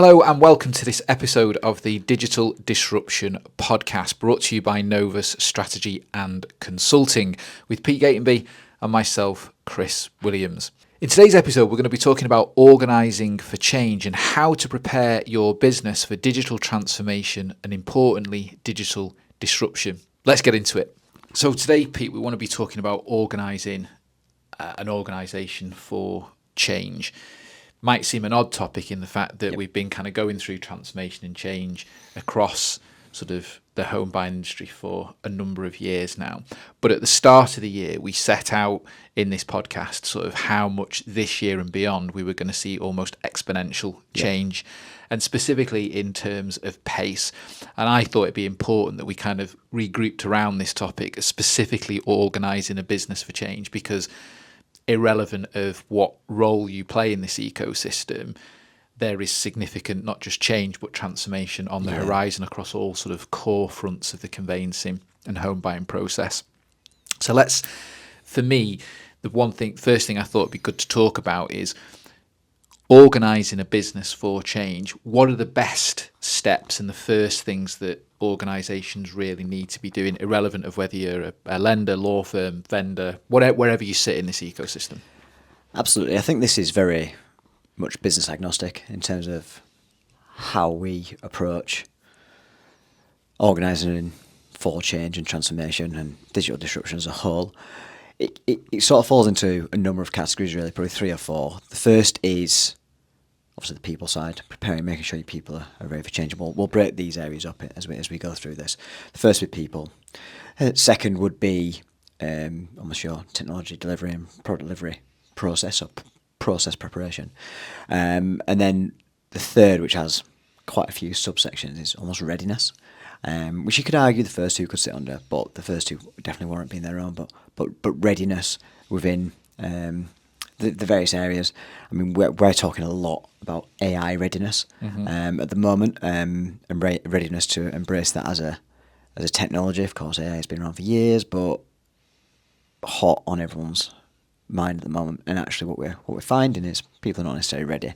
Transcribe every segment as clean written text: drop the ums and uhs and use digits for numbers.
Hello and welcome to this episode of the Digital Disruption Podcast, brought to you by Novus Strategy and Consulting with Pete Gatenby and myself, Chris Williams. In today's episode, we're going to be talking about organising for change and how to prepare your business for digital transformation and, importantly, digital disruption. Let's get into it. So today, Pete, we want to be talking about organising an organisation for change. Might seem an odd topic in the fact that we've been kind of going through transformation and change across sort of the home buying industry for a number of years now. But at the start of the year, we set out in this podcast sort of how much this year and beyond we were going to see almost exponential change, and specifically in terms of pace. And I thought it'd be important that we kind of regrouped around this topic, specifically organising a business for change, because irrelevant of what role you play in this ecosystem, there is significant not just change but transformation on the horizon across all sort of core fronts of the conveyancing and home buying process. So for me, first thing I thought would be good to talk about is organising a business for change. What are the best steps and the first things that organisations really need to be doing, irrelevant of whether you're a lender, law firm, vendor, wherever you sit in this ecosystem? Absolutely. I think this is very much business agnostic in terms of how we approach organising for change and transformation and digital disruption as a whole. It sort of falls into a number of categories, really, probably 3 or 4. The first is obviously the people side, preparing, making sure your people are ready for change. We'll break these areas up as we go through this. The first would be people. Second would be almost your technology delivery and product delivery process or process preparation. And then the third, which has quite a few subsections, is almost readiness, which you could argue the first two could sit under, but the first two definitely warrant being their own. But readiness within the various areas. I mean, we're talking a lot about AI readiness at the moment, and readiness to embrace that as a technology. Of course, AI has been around for years, but hot on everyone's mind at the moment. And actually, what we're finding is people are not necessarily ready.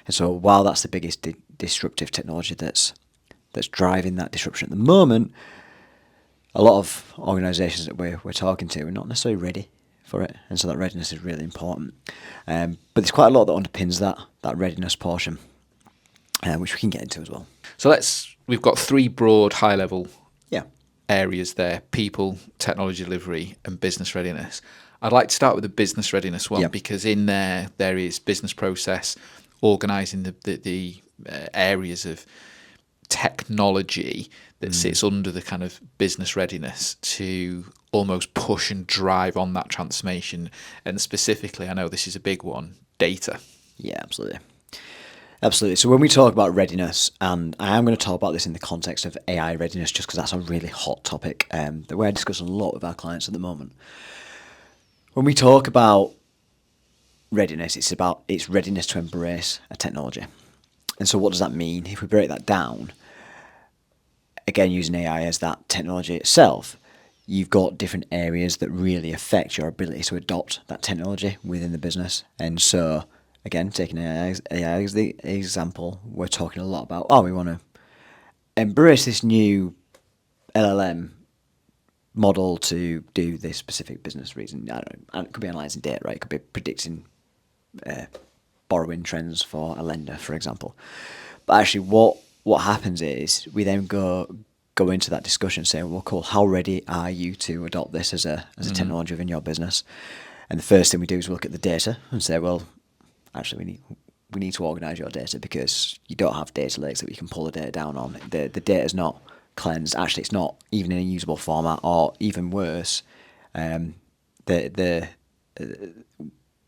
And so, while that's the biggest disruptive technology that's driving that disruption at the moment, a lot of organisations that we're talking to are not necessarily ready for it, and so that readiness is really important. But there's quite a lot that underpins that readiness portion, which we can get into as well. So we've got 3 broad high-level areas there: people, technology delivery, and business readiness. I'd like to start with the business readiness one, because in there is business process, organising the areas of technology that sits under the kind of business readiness to almost push and drive on that transformation. And specifically, I know this is a big one, data. Yeah, absolutely. Absolutely. So when we talk about readiness, and I am going to talk about this in the context of AI readiness, just because that's a really hot topic that we're discussing a lot with our clients at the moment. When we talk about readiness, it's readiness to embrace a technology. And so what does that mean? If we break that down, again, using AI as that technology itself, you've got different areas that really affect your ability to adopt that technology within the business. And so, again, taking AI as the example, we're talking a lot about, we want to embrace this new LLM model to do this specific business reason. I don't know, and it could be analysing data, right? It could be predicting borrowing trends for a lender, for example. But actually, what happens is we then go into that discussion saying, well, cool, how ready are you to adopt this as a technology within your business? And the first thing we do is look at the data and say, well, actually, we need to organise your data, because you don't have data lakes that we can pull the data down on. The data is not cleansed. Actually, it's not even in a usable format, or even worse, we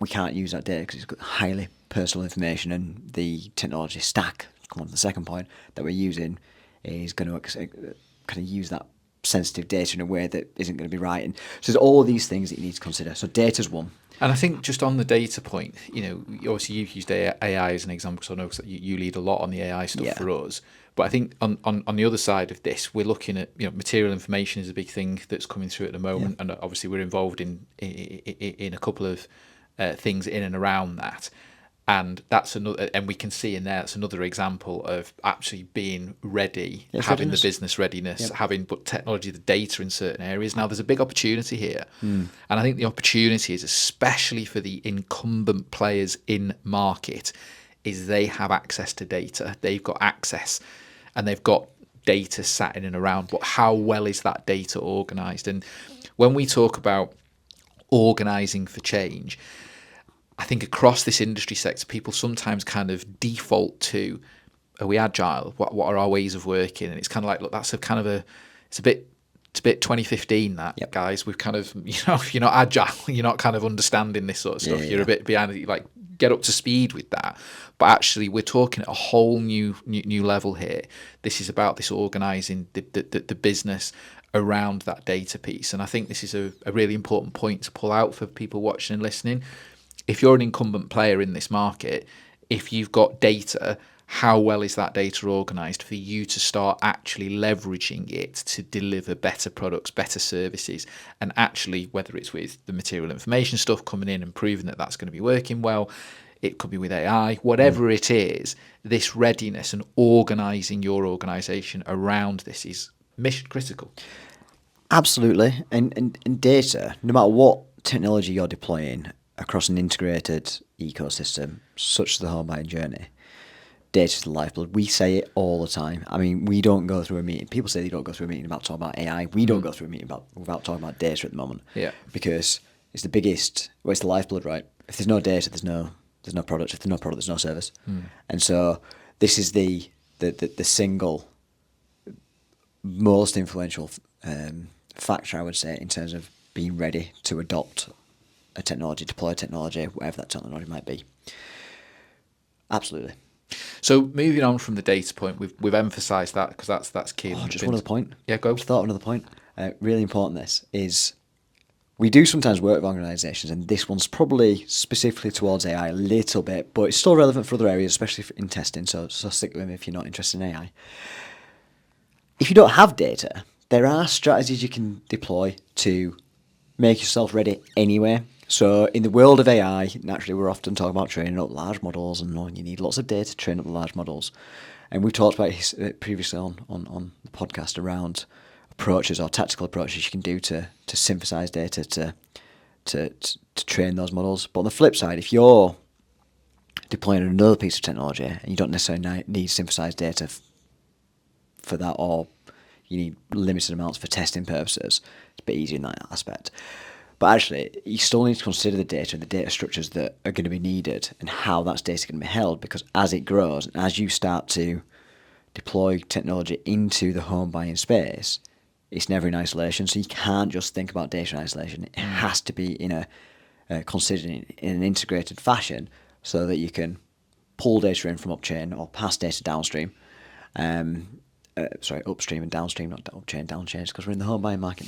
can't use that data because it's got highly personal information, and the technology stack, come on to the second point, that we're using is going to kind of use that sensitive data in a way that isn't going to be right. And so there's all these things that you need to consider. So data's one. And I think just on the data point, obviously you've used AI as an example, because I know that you lead a lot on the AI stuff for us. But I think on the other side of this, we're looking at, material information is a big thing that's coming through at the moment. And obviously we're involved in a couple of things in and around that. And that's another, and we can see in there, that's another example of actually being ready, Yes, having readiness. the business readiness, Yep. having but technology, the data in certain areas. Now, there's a big opportunity here, and I think the opportunity is especially for the incumbent players in market, is they have access to data, they've got access, and they've got data sat in and around. But how well is that data organised? And when we talk about organising for change, I think across this industry sector, people sometimes kind of default to, are we agile? What are our ways of working? And it's kind of like, look, that's a kind of it's a bit 2015 that, Yep. guys. We've kind of, if you're not agile, you're not kind of understanding this sort of stuff. You're a bit behind it, like get up to speed with that. But actually, we're talking at a whole new level here. This is about this organising the business around that data piece. And I think this is a really important point to pull out for people watching and listening. If you're an incumbent player in this market, if you've got data, how well is that data organised for you to start actually leveraging it to deliver better products, better services, and actually, whether it's with the material information stuff coming in and proving that that's going to be working well, it could be with AI, whatever it is, this readiness and organising your organisation around this is mission critical. Absolutely. And data, no matter what technology you're deploying across an integrated ecosystem, such as the home buying journey, data is the lifeblood. We say it all the time. I mean, we don't go through a meeting. People say they don't go through a meeting about talking about AI. We don't go through a meeting without talking about data at the moment. Yeah. Because it's the biggest, well, it's the lifeblood, right? If there's no data, there's no product. If there's no product, there's no service. And so this is the single most influential factor, I would say, in terms of being ready to adopt a technology, deploy a technology, whatever that technology might be. Absolutely. So moving on from the data point, we've emphasised that because that's key. Just one other point. Yeah, go. Just thought of another point. Really important. This is, we do sometimes work with organisations, and this one's probably specifically towards AI a little bit, but it's still relevant for other areas, especially in testing. So stick with me if you're not interested in AI. If you don't have data, there are strategies you can deploy to make yourself ready anyway. So in the world of AI, naturally, we're often talking about training up large models and knowing you need lots of data to train up the large models. And we've talked about it previously on the podcast around approaches or tactical approaches you can do to synthesize data to train those models. But on the flip side, if you're deploying another piece of technology and you don't necessarily need synthesized data for that, or you need limited amounts for testing purposes, it's a bit easier in that aspect. But actually, you still need to consider the data and the data structures that are going to be needed and how that data going to be held, because as it grows and as you start to deploy technology into the home buying space, it's never in isolation. So you can't just think about data in isolation. It has to be considered in an integrated fashion so that you can pull data in from upchain or pass data downstream. Upstream and downstream, not upchain, downchain, because we're in the home buying market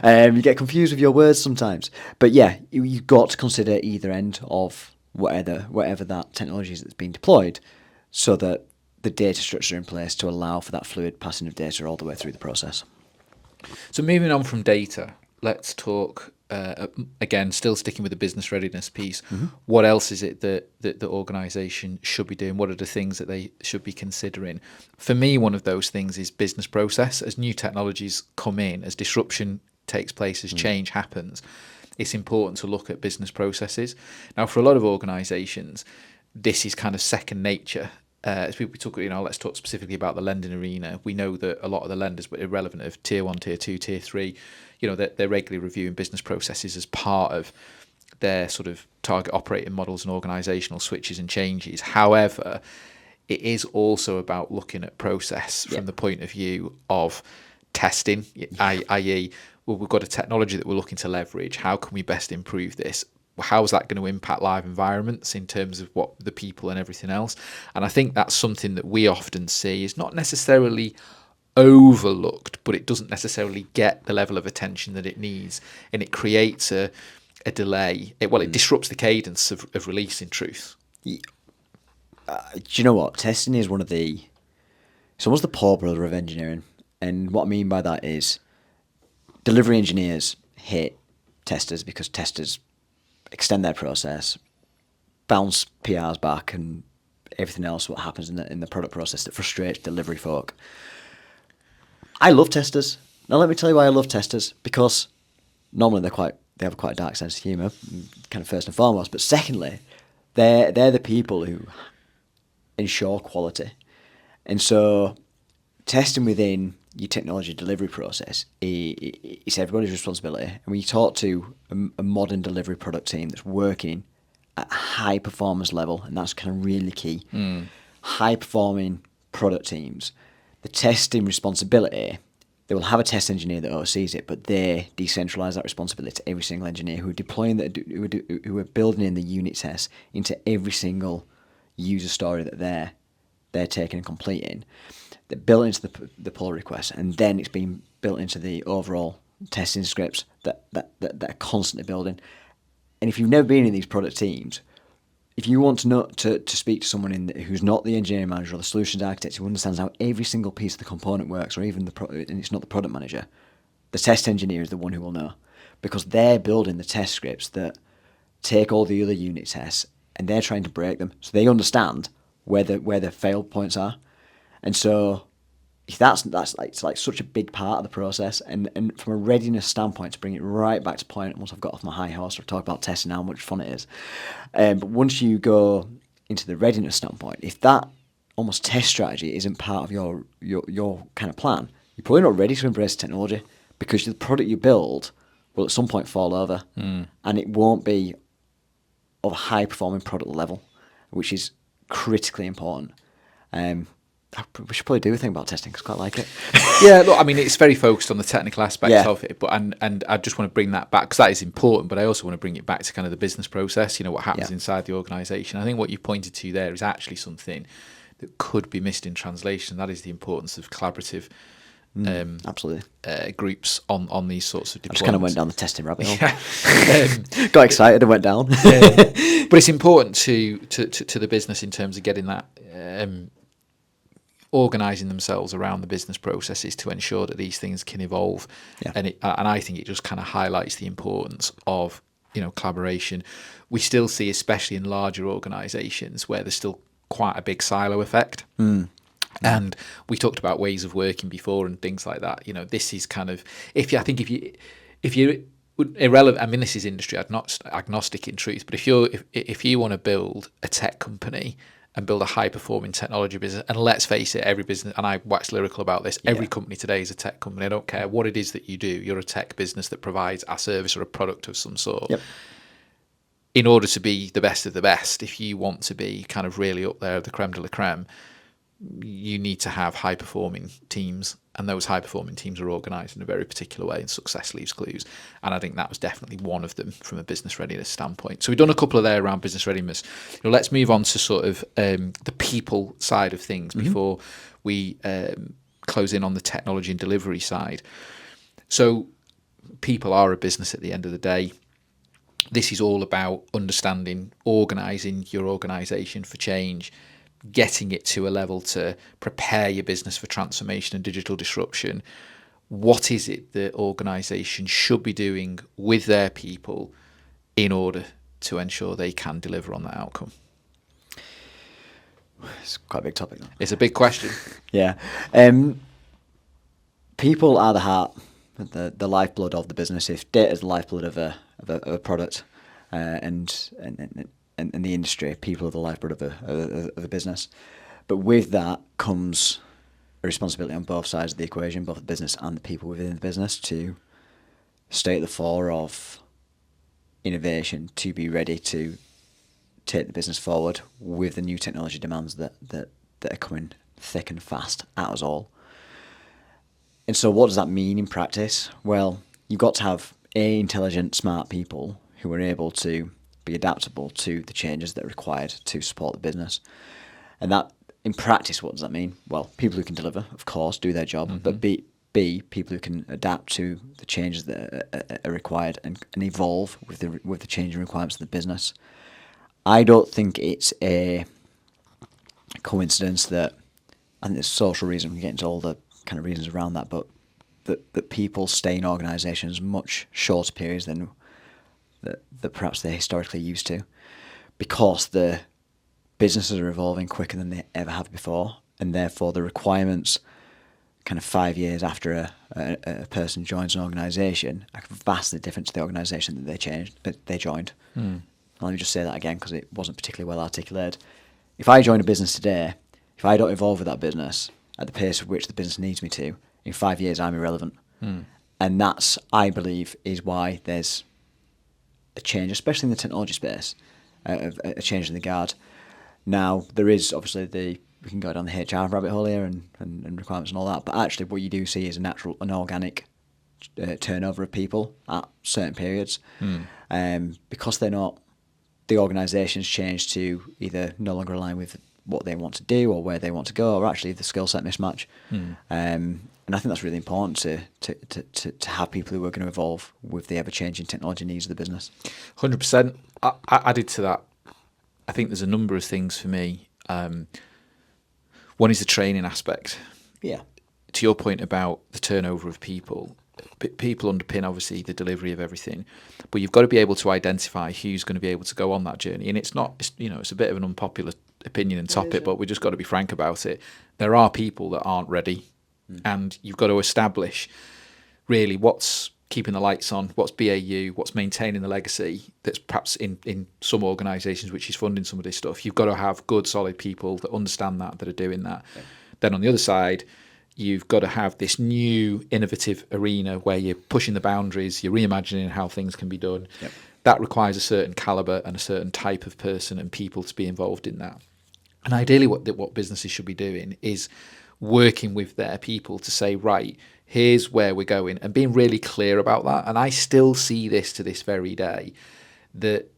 there. You get confused with your words sometimes. But yeah, you've got to consider either end of whatever that technology is that's being deployed, so that the data structure in place to allow for that fluid passing of data all the way through the process. So moving on from data, let's talk, again, still sticking with the business readiness piece. What else is it that the organisation should be doing? What are the things that they should be considering? For me, one of those things is business process. As new technologies come in, as disruption takes place, as change happens, it's important to look at business processes. Now, for a lot of organisations, this is kind of second nature. As we talk, let's talk specifically about the lending arena. We know that a lot of the lenders, but irrelevant of tier 1, tier 2, tier 3, they're regularly reviewing business processes as part of their sort of target operating models and organisational switches and changes. However, it is also about looking at process from the point of view of testing, i.e., well, we've got a technology that we're looking to leverage. How can we best improve this? How is that going to impact live environments in terms of what the people and everything else? And I think that's something that we often see is not necessarily overlooked, but it doesn't necessarily get the level of attention that it needs, and it creates a delay. It disrupts the cadence of releasing truth. Do you know what? Testing is it's almost the poor brother of engineering. And what I mean by that is delivery engineers hate testers because testers extend their process, bounce PRs back and everything else, what happens in the product process that frustrates delivery folk. I love testers. Now let me tell you why I love testers, because normally they have quite a dark sense of humour, kind of first and foremost, but secondly, they're the people who ensure quality. And so testing within your technology delivery process is everybody's responsibility. And when you talk to a modern delivery product team that's working at a high performance level, and that's kind of really key, high performing product teams, the testing responsibility, they will have a test engineer that oversees it, but they decentralize that responsibility to every single engineer who are deploying who are building in the unit tests into every single user story that they're taking and completing. They're built into the pull request, and then it's being built into the overall testing scripts that are constantly building. And if you've never been in these product teams, if you want to speak to someone who's not the engineering manager or the solutions architect who understands how every single piece of the component works, or even and it's not the product manager, the test engineer is the one who will know, because they're building the test scripts that take all the other unit tests and they're trying to break them, so they understand where the fail points are. And so if that's like, it's like such a big part of the process, and from a readiness standpoint, to bring it right back to point, once I've got off my high horse, I'll talk about testing and how much fun it is. But once you go into the readiness standpoint, if that almost test strategy isn't part of your kind of plan, you're probably not ready to embrace technology, because the product you build will at some point fall over, and it won't be of a high performing product level, which is critically important. We should probably do a thing about testing, because I quite like it. Yeah, look, I mean, it's very focused on the technical aspects Yeah. of it, but and I just want to bring that back, because that is important, but I also want to bring it back to kind of the business process, what happens inside the organisation. I think what you pointed to there is actually something that could be missed in translation. That is the importance of collaborative Absolutely. Groups on these sorts of deployments. I just kind of went down the testing rabbit hole. Yeah. Got excited and went down. But it's important to the business in terms of getting that organising themselves around the business processes to ensure that these things can evolve. Yeah. And I think it just kind of highlights the importance of collaboration. We still see, especially in larger organisations, where there's still quite a big silo effect. And we talked about ways of working before and things like that. This is kind of, if you're irrelevant, I mean, this is industry agnostic in truth, but if you want to build a tech company and build a high performing technology business, and let's face it, every business, and I wax lyrical about this, every company today is a tech company. I don't care what it is that you do, you're a tech business that provides a service or a product of some sort. Yep. In order to be the best of the best, if you want to be kind of really up there, the creme de la creme, you need to have high performing teams, and those high performing teams are organised in a very particular way, and success leaves clues. And I think that was definitely one of them from a business readiness standpoint. So we've done a couple of there around business readiness. Let's move on to sort of the people side of things before we close in on the technology and delivery side. So people are a business at the end of the day. This is all about understanding, organising your organisation for change, getting it to a level to prepare your business for transformation and digital disruption. What is it that organisations should be doing with their people in order to ensure they can deliver on that outcome? It's quite a big topic, though. It's a big question. Yeah. People are the heart, the lifeblood of the business. If data is the lifeblood of a product, and the industry, people are the lifeblood of a business. But with that comes a responsibility on both sides of the equation, both the business and the people within the business, to stay at the fore of innovation, to be ready to take the business forward with the new technology demands that are coming thick and fast at us all. And so what does that mean in practice? Well, you've got to have intelligent, smart people who are able to be adaptable to the changes that are required to support the business. And that, in practice, what does that mean? Well, people who can deliver, of course, do their job, but B, people who can adapt to the changes that are required and evolve with the changing requirements of the business. I don't think it's a coincidence that, I think there's social reason, we can get into all the kind of reasons around that, but that people stay in organisations much shorter periods than that perhaps they're historically used to. because the businesses are evolving quicker than they ever have before, and therefore the requirements kind of 5 years after a person joins an organisation are vastly different to the organisation that they joined. Let me just say that again because it wasn't particularly well articulated. If I join a business today, if I don't evolve with that business at the pace of which the business needs me to, in 5 years I'm irrelevant. And that's, I believe, is why there's a change, especially in the technology space, a change in the guard. Now, there is obviously we can go down the HR rabbit hole here and requirements and all that, but actually what you do see is an organic turnover of people at certain periods. Because they're not, the organisation's changed to either no longer align with what they want to do or where they want to go, or actually the skill set mismatch. And I think that's really important to have people who are going to evolve with the ever-changing technology needs of the business. 100%. I added to that, I think there's a number of things for me. One is the training aspect. Yeah. To your point about the turnover of people, people underpin obviously the delivery of everything, but you've got to be able to identify who's going to be able to go on that journey. And it's a bit of an unpopular opinion and topic, but we just got to be frank about it. There are people that aren't ready, and you've got to establish really what's keeping the lights on, what's BAU, what's maintaining the legacy that's perhaps in some organisations which is funding some of this stuff. You've got to have good, solid people that understand that are doing that. Yeah. Then on the other side, you've got to have this new innovative arena where you're pushing the boundaries, you're reimagining how things can be done. Yep. That requires a certain calibre and a certain type of person and people to be involved in that. And ideally what businesses should be doing is working with their people to say, right, here's where we're going, and being really clear about that. And I still see this to this very day, that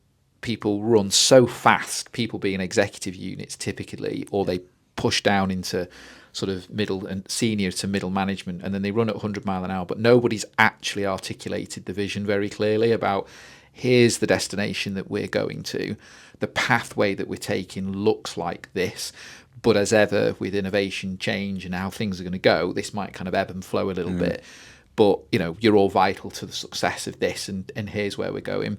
people run so fast, people being executive units typically, or they push down into sort of middle and senior to middle management, and then they run at 100 mile an hour, but nobody's actually articulated the vision very clearly about, here's the destination that we're going to, the pathway that we're taking looks like this, but as ever with innovation, change, and how things are going to go, this might kind of ebb and flow a little bit, but you're all vital to the success of this, and here's where we're going.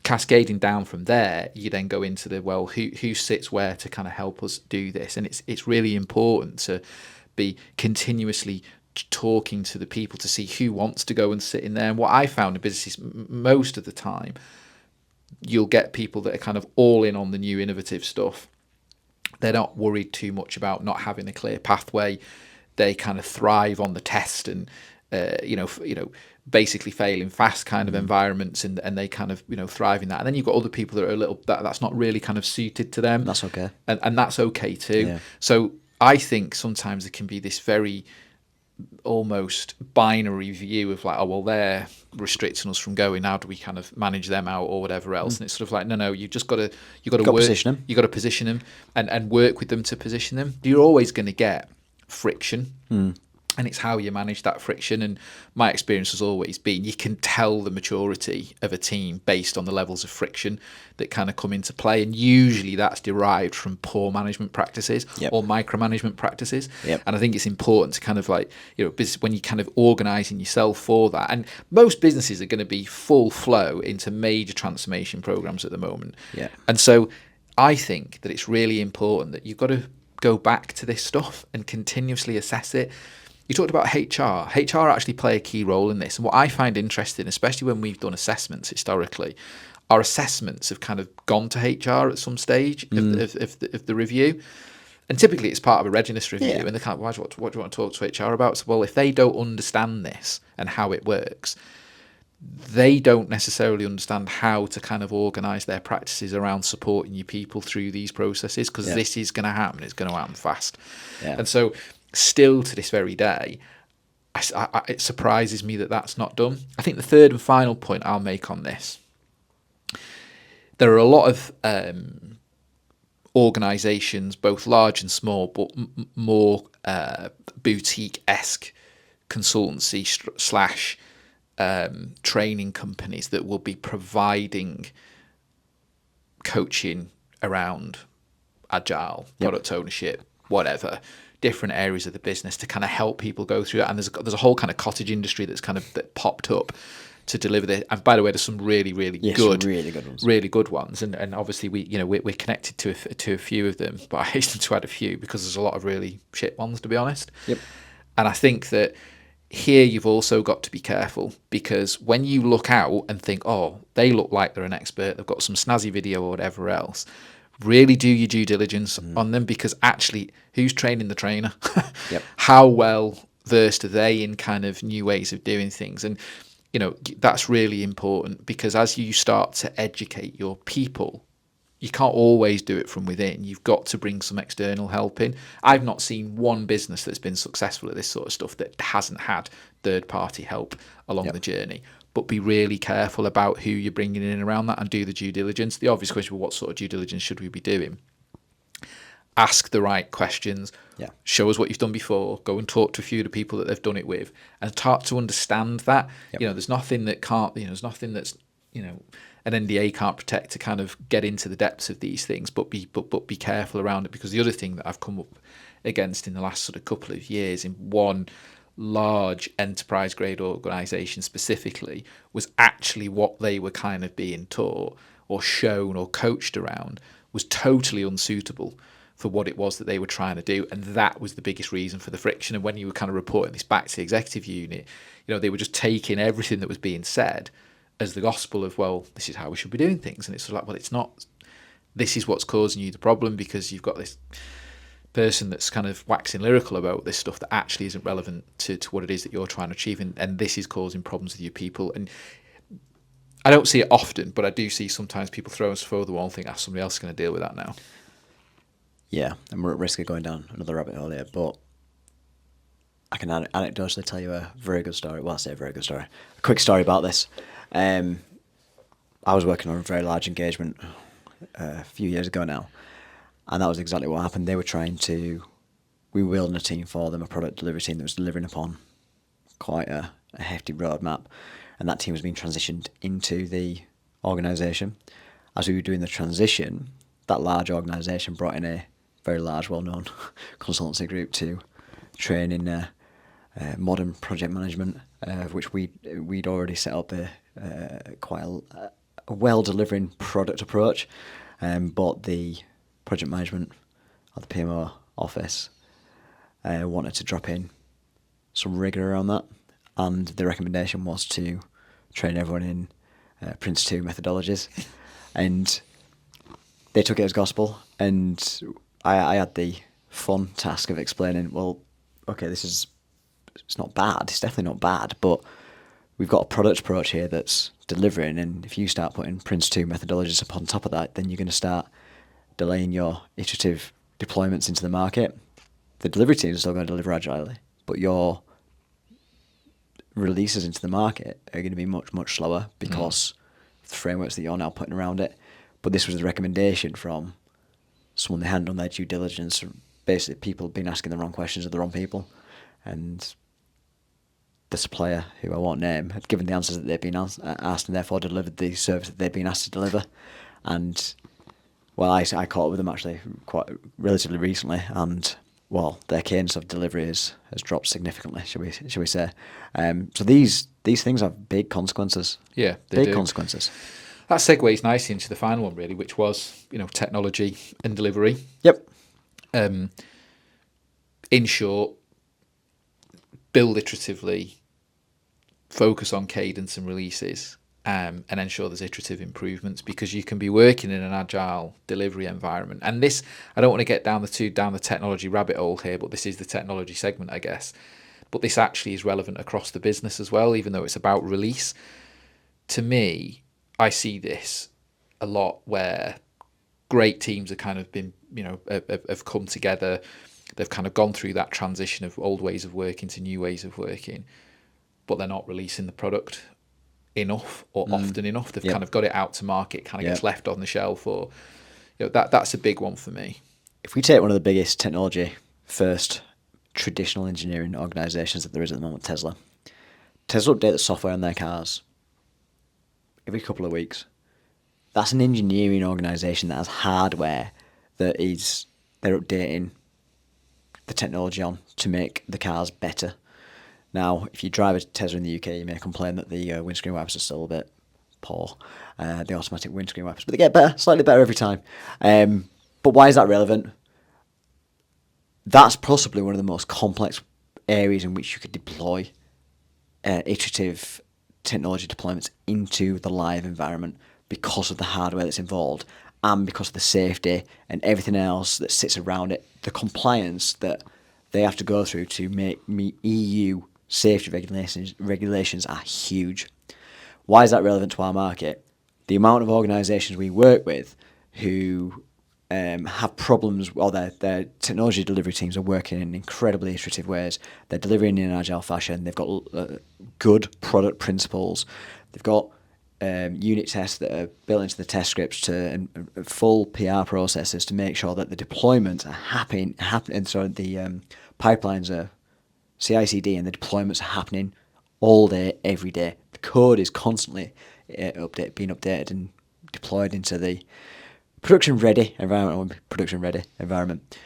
Cascading down from there, you then go into the, well, who sits where to kind of help us do this, and it's really important to be continuously talking to the people to see who wants to go and sit in there. And what I found in businesses, most of the time, you'll get people that are kind of all in on the new innovative stuff. They're not worried too much about not having a clear pathway. They kind of thrive on the test and basically failing fast kind of environments, and they kind of thrive in that. And then you've got other people that are a little that's not really kind of suited to them. That's okay, and that's okay too. Yeah. So I think sometimes there can be this very almost binary view of like, oh well, they're restricting us from going, how do we kind of manage them out or whatever else? And it's sort of like, no, you got to work, position them. You got to position them and work with them to position them. You're always going to get friction, and it's how you manage that friction. And my experience has always been, you can tell the maturity of a team based on the levels of friction that kind of come into play, and usually that's derived from poor management practices or micromanagement practices. And I think it's important to kind of like, when you're kind of organising yourself for that, and most businesses are going to be full flow into major transformation programs at the moment. And so I think that it's really important that you've got to go back to this stuff and continuously assess it. You talked about HR. HR actually play a key role in this. And what I find interesting, especially when we've done assessments historically, our assessments have kind of gone to HR at some stage of the review. And typically it's part of a readiness review. And they're kind of, what do you want to talk to HR about? So, well, if they don't understand this and how it works, they don't necessarily understand how to kind of organise their practices around supporting your people through these processes, because this is going to happen. It's going to happen fast. And so still to this very day, it surprises me that that's not done. I think the third and final point I'll make on this, there are a lot of organisations, both large and small, but more boutique-esque consultancy / training companies that will be providing coaching around Agile, product ownership, whatever, different areas of the business to kind of help people go through that. And there's a whole kind of cottage industry that popped up to deliver this. And by the way, there's some really, really Some really good ones. Really good ones. And obviously we're connected to a few of them, but I hasten to add a few because there's a lot of really shit ones, to be honest. Yep. And I think that here you've also got to be careful, because when you look out and think, oh, they look like they're an expert, they've got some snazzy video or whatever else, really do your due diligence on them, because actually, who's training the trainer? Yep. How well versed are they in kind of new ways of doing things? And, that's really important, because as you start to educate your people, you can't always do it from within. You've got to bring some external help in. I've not seen one business that's been successful at this sort of stuff that hasn't had third-party help along the journey. But be really careful about who you're bringing in around that, and do the due diligence. The obvious question, well, what sort of due diligence should we be doing? Ask the right questions. Yeah. Show us what you've done before. Go and talk to a few of the people that they've done it with, and start to understand that. Yep. There's nothing that can't. There's nothing that's an NDA can't protect to kind of get into the depths of these things. But be careful around it, because the other thing that I've come up against in the last sort of couple of years in one large enterprise grade organisation specifically was actually what they were kind of being taught or shown or coached around was totally unsuitable for what it was that they were trying to do. And that was the biggest reason for the friction. And when you were kind of reporting this back to the executive unit, they were just taking everything that was being said as the gospel of, well, this is how we should be doing things. And it's sort of like, well, it's not. This is what's causing you the problem, because you've got this person that's kind of waxing lyrical about this stuff that actually isn't relevant to what it is that you're trying to achieve. And this is causing problems with your people. And I don't see it often, but I do see sometimes people throw us over the wall and think, somebody else is going to deal with that now. Yeah, and we're at risk of going down another rabbit hole here, but I can anecdotally tell you a very good story. Well, I say a very good story. A quick story about this. I was working on a very large engagement a few years ago now, and that was exactly what happened. They were we were building a team for them, a product delivery team that was delivering upon quite a hefty roadmap, and that team was being transitioned into the organisation. As we were doing the transition, that large organisation brought in a very large, well-known consultancy group to train in modern project management, of which we'd already set up quite a well-delivering product approach, but the project management of the PMO office wanted to drop in some rigour around that, and the recommendation was to train everyone in Prince 2 methodologies, and they took it as gospel, and I had the fun task of explaining, well, okay, it's not bad, it's definitely not bad, but we've got a product approach here that's delivering, and if you start putting Prince 2 methodologies upon top of that, then you're going to start delaying your iterative deployments into the market. The delivery teams are still going to deliver agilely, but your releases into the market are going to be much, much slower because of the frameworks that you're now putting around it. But this was the recommendation from someone they hadn't done their due diligence. Basically, people have been asking the wrong questions of the wrong people. And the supplier, who I won't name, had given the answers that they'd been asked and therefore delivered the service that they'd been asked to deliver. And, well, I caught up with them actually quite relatively recently, and, well, their cadence of delivery has dropped significantly, shall we say. So these things have big consequences. Yeah, they big do. consequences. That segues nicely into the final one, really, which was, technology and delivery. Yep. In short, build iteratively, focus on cadence and releases, and ensure there's iterative improvements, because you can be working in an agile delivery environment. And this, I don't want to get down the technology rabbit hole here, but this is the technology segment, I guess. But this actually is relevant across the business as well, even though it's about release. To me, I see this a lot where great teams have kind of been, have come together. They've kind of gone through that transition of old ways of working to new ways of working, but they're not releasing the product enough or often enough. They've kind of got it out to market, kind of gets left on the shelf, or that's a big one for me. If we take one of the biggest technology first traditional engineering organisations that there is at the moment, Tesla update the software on their cars every couple of weeks. That's an engineering organisation that has hardware that they're updating the technology on to make the cars better. Now, if you drive a Tesla in the UK, you may complain that the windscreen wipers are still a bit poor, the automatic windscreen wipers, but they get better, slightly better every time. But why is that relevant? That's possibly one of the most complex areas in which you could deploy iterative technology deployments into the live environment because of the hardware that's involved and because of the safety and everything else that sits around it, the compliance that they have to go through to meet EU safety regulations are huge. Why is that relevant to our market? The amount of organisations we work with who have problems, or their technology delivery teams are working in incredibly iterative ways. They're delivering in an agile fashion. They've got good product principles. They've got unit tests that are built into the test scripts and full PR processes to make sure that the deployments are happening. So the pipelines are CI/CD and the deployments are happening all day, every day. The code is constantly being updated and deployed into the production-ready environment.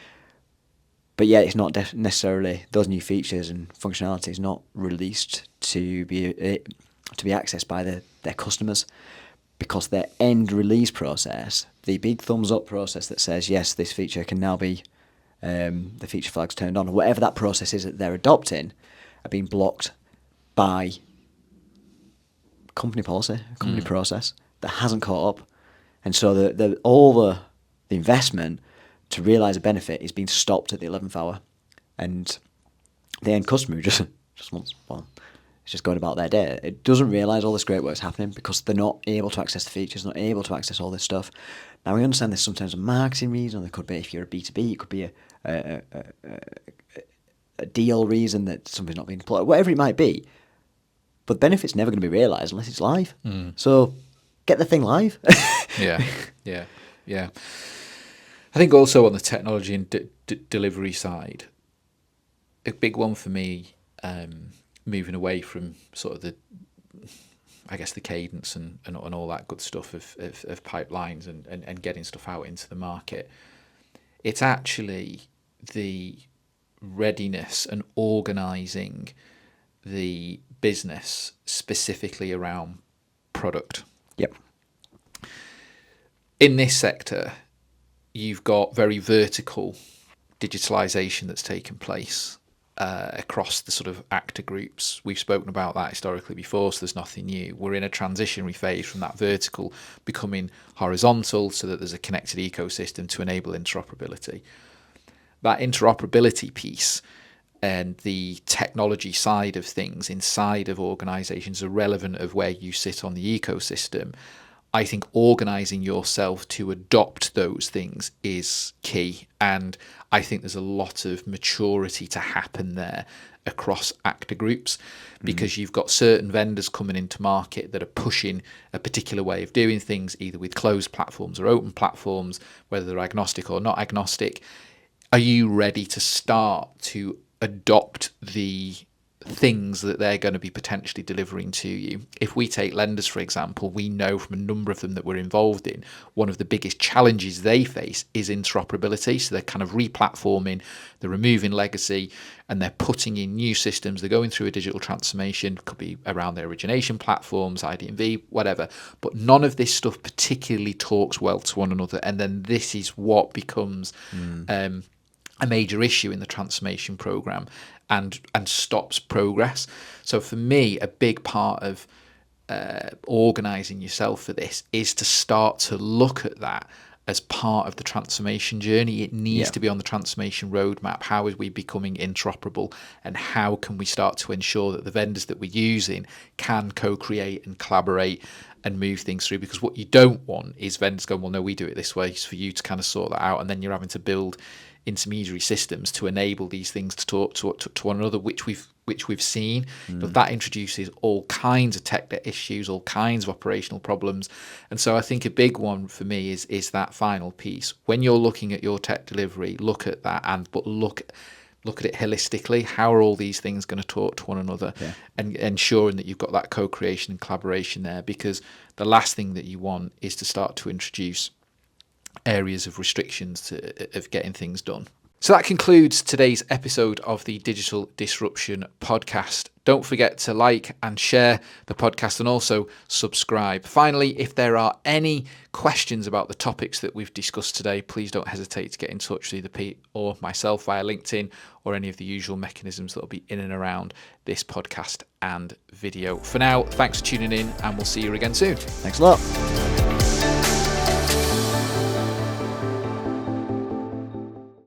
But yet it's not necessarily those new features and functionalities not released to be accessed by their customers, because their end release process, the big thumbs up process that says yes, this feature can now be the feature flags turned on, or whatever that process is that they're adopting, are being blocked by company policy, company process that hasn't caught up. And so all the investment to realise a benefit is being stopped at the 11th hour. And the end customer just wants, it's just going about their day. It doesn't realise all this great work's happening because they're not able to access the features, not able to access all this stuff. Now, we understand there's sometimes a marketing reason. There could be, if you're a B2B, it could be a deal reason that something's not being deployed, whatever it might be. But the benefit's never going to be realised unless it's live. So get the thing live. Yeah. I think also on the technology and delivery side, a big one for me, moving away from sort of the cadence and all that good stuff of pipelines and getting stuff out into the market, it's actually the readiness and organising the business specifically around product. Yep. In this sector, you've got very vertical digitalisation that's taken place across the sort of actor groups. We've spoken about that historically before, so there's nothing new. We're in a transitionary phase from that vertical becoming horizontal so that there's a connected ecosystem to enable interoperability. That interoperability piece and the technology side of things inside of organisations are relevant of where you sit on the ecosystem. I think organising yourself to adopt those things is key, and I think there's a lot of maturity to happen there across actor groups, because you've got certain vendors coming into market that are pushing a particular way of doing things, either with closed platforms or open platforms, whether they're agnostic or not agnostic. Are you ready to start to adopt the things that they're going to be potentially delivering to you? If we take lenders, for example, we know from a number of them that we're involved in, one of the biggest challenges they face is interoperability. So they're kind of replatforming, they're removing legacy, and they're putting in new systems. They're going through a digital transformation, could be around their origination platforms, IDV, whatever. But none of this stuff particularly talks well to one another. And then this is what becomes a major issue in the transformation program and stops progress. So for me, a big part of organising yourself for this is to start to look at that as part of the transformation journey. It needs to be on the transformation roadmap. How are we becoming interoperable, and how can we start to ensure that the vendors that we're using can co-create and collaborate and move things through? Because what you don't want is vendors going, well, no, we do it this way, it's for you to kind of sort that out, and then you're having to build intermediary systems to enable these things to talk to one another, which we've seen. But that introduces all kinds of tech debt issues, all kinds of operational problems. And so I think a big one for me is that final piece. When you're looking at your tech delivery, look at that, but look at it holistically. How are all these things going to talk to one another, and ensuring that you've got that co-creation and collaboration there? Because the last thing that you want is to start to introduce areas of restrictions of getting things done. So that concludes today's episode of the Digital Disruption podcast. Don't forget to like and share the podcast and also subscribe. Finally, if there are any questions about the topics that we've discussed today, please don't hesitate to get in touch with either Pete or myself via LinkedIn or any of the usual mechanisms that will be in and around this podcast and video. For now, thanks for tuning in and we'll see you again soon. Thanks a lot.